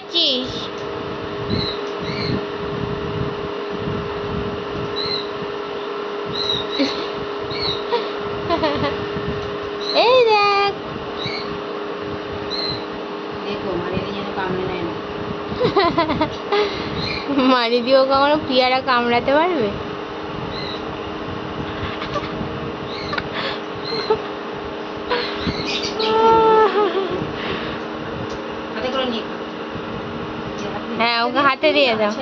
খাচ্ছিস? এই দেখ, মারি দিয়েও কখনো পিয়ারা কামড়াতে পারবে? হ্যাঁ, ওকে হাতে দিয়ে দাও।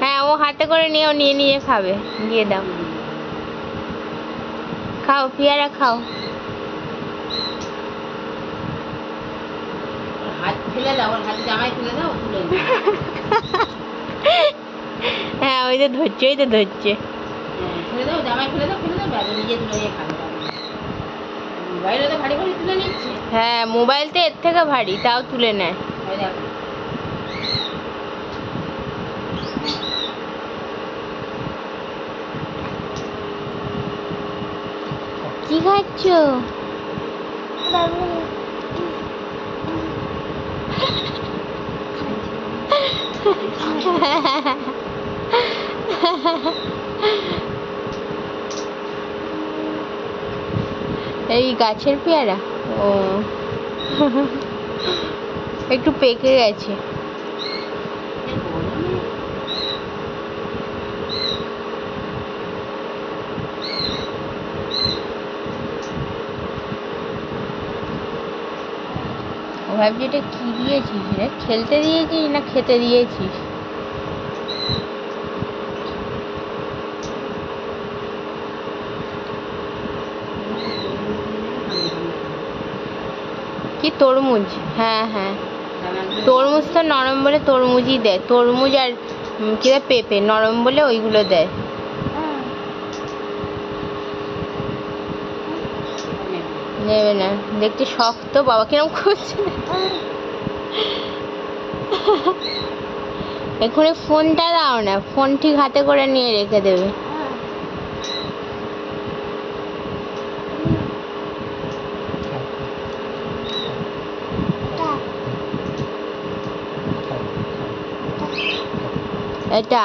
হ্যাঁ, ও হাতে করে নিয়ে নিয়ে নিয়ে খাবে, দিয়ে দাও। খাও, পিয়ারা খাও। হ্যাঁ, ওই তো ধরছে, ওই তো ধরছে। হ্যাঁ, মোবাইল তো এর থেকে ভারী, তাও তুলে নেয়। কি খাচ্ছ? এই গাছের পেয়ারা? ও, একটু পেকে গেছে। ভাবছি এটা কি দিয়েছিস রে? খেলতে দিয়েছিস না খেতে দিয়েছিস? কি তরমুজ? হ্যাঁ হ্যাঁ, তরমুজ তো নরম বলে তরমুজই দেয়। তরমুজ আর কি পেঁপে নরম বলে ওইগুলো দেয়। নেবে না, দেখছি শক্ত। বাবা কিরম করছে। এক্ষুনি ফোনটা দাও না, ফোন ঠিক হাতে করে নিয়ে রেখে দেবে। এটা